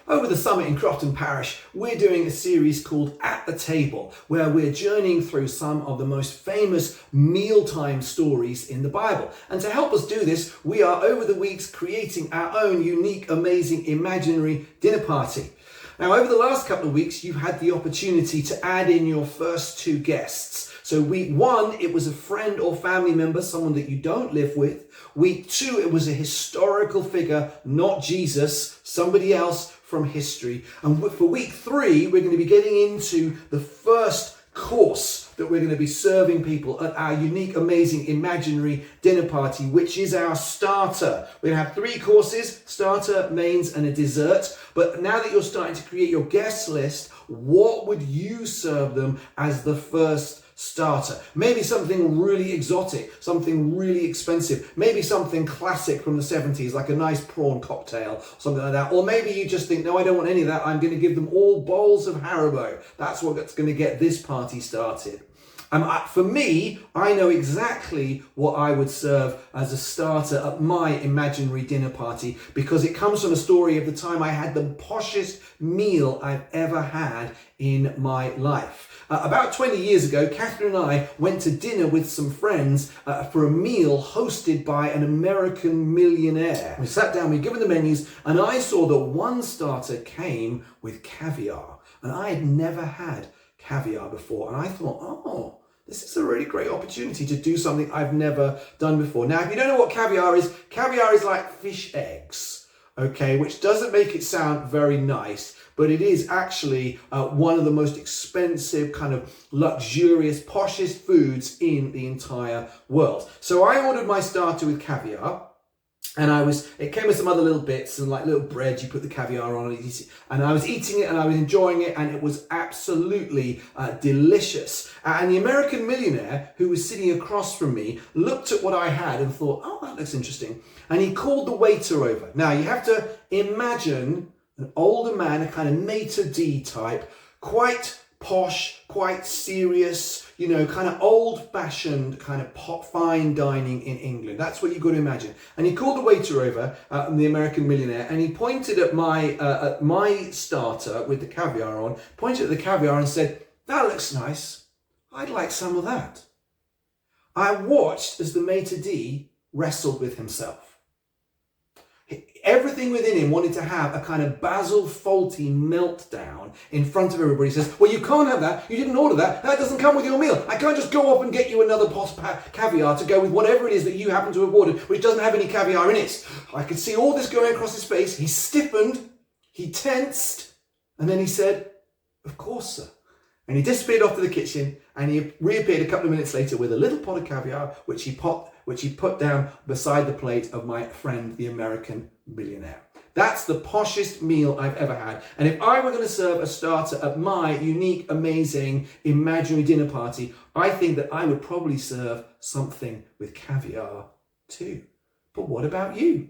Over the summit in Crofton Parish, we're doing a series called At the Table, where we're journeying through some of the most famous mealtime stories in the Bible. And to help us do this, we are over the weeks creating our own unique, amazing, imaginary dinner party. Now, over the last couple of weeks, you've had the opportunity to add in your first two guests. So week one, it was a friend or family member, someone that you don't live with. Week two, it was a historical figure, not Jesus, somebody else from history. And for week three, we're going to be getting into the first course that we're going to be serving people at our unique, amazing, imaginary dinner party, which is our starter. We're going to have three courses: starter, mains, and a dessert. But now that you're starting to create your guest list, what would you serve them as the first starter? Maybe something really exotic, something really expensive, maybe something classic from the 70s, like a nice prawn cocktail, something like that. Or maybe you just think, no, I don't want any of that. I'm going to give them all bowls of Haribo. That's what's going to get this party started. For me, I know exactly what I would serve as a starter at my imaginary dinner party, because it comes from a story of the time I had the poshest meal I've ever had in my life. About 20 years ago, Catherine and I went to dinner with some friends for a meal hosted by an American millionaire. We sat down, we were given the menus, and I saw that one starter came with caviar. And I had never had caviar before. And I thought, oh, this is a really great opportunity to do something I've never done before. Now, if you don't know what caviar is like fish eggs, okay, which doesn't make it sound very nice, but it is actually one of the most expensive, kind of luxurious, poshest foods in the entire world. So I ordered my starter with caviar, and it came with some other little bits and like little bread, you put the caviar on it, and I was eating it and I was enjoying it, and it was absolutely delicious. And the American millionaire who was sitting across from me looked at what I had and thought, oh, that looks interesting. And he called the waiter over. Now, you have to imagine an older man, a kind of maitre d' type, quite posh, quite serious, kind of old-fashioned, kind of fine dining in England. That's what you've got to imagine. And he called the waiter over, the American millionaire, and he pointed at my starter with the caviar on, pointed at the caviar and said, "That looks nice. I'd like some of that." I watched as the maitre d' wrestled with himself. Everything within him wanted to have a kind of Basil Fawlty meltdown in front of everybody. He says, well, you can't have that. You didn't order that. That doesn't come with your meal. I can't just go off and get you another pot of caviar to go with whatever it is that you happen to have ordered, which doesn't have any caviar in it. I could see all this going across his face. He stiffened, he tensed, and then he said, "Of course, sir." And he disappeared off to the kitchen, and he reappeared a couple of minutes later with a little pot of caviar, which he put down beside the plate of my friend, the American millionaire. That's the poshest meal I've ever had. And if I were going to serve a starter at my unique, amazing, imaginary dinner party, I think that I would probably serve something with caviar too. But what about you?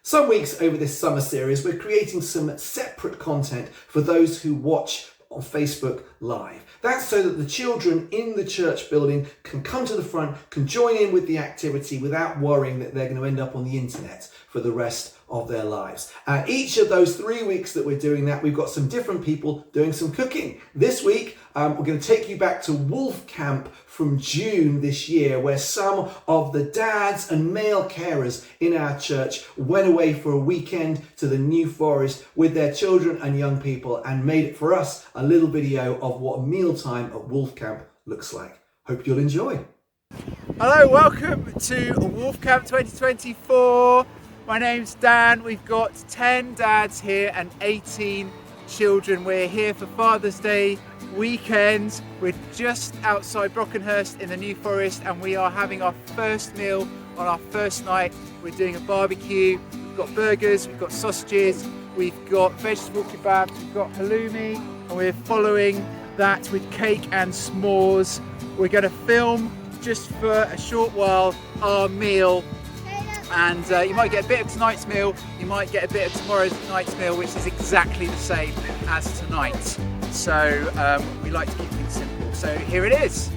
Some weeks over this summer series, we're creating some separate content for those who watch on Facebook Live. That's so that the children in the church building can come to the front, can join in with the activity without worrying that they're going to end up on the internet for the rest of their lives. Each of those 3 weeks that we're doing that, we've got some different people doing some cooking. This week, we're going to take you back to Wolf Camp from June this year, where some of the dads and male carers in our church went away for a weekend to the New Forest with their children and young people and made it for us a little video of what mealtime at Wolf Camp looks like. Hope you'll enjoy. Hello, welcome to Wolf Camp 2024. My name's Dan. We've got 10 dads here and 18 children. We're here for Father's Day weekend. We're just outside Brockenhurst in the New Forest, and we are having our first meal on our first night. We're doing a barbecue. We've got burgers, we've got sausages, we've got vegetable kebabs, we've got halloumi, and we're following that with cake and s'mores. We're going to film just for a short while our meal, and you might get a bit of tonight's meal, you might get a bit of tomorrow's night's meal, which is exactly the same as tonight. So we like to keep things simple. So here it is.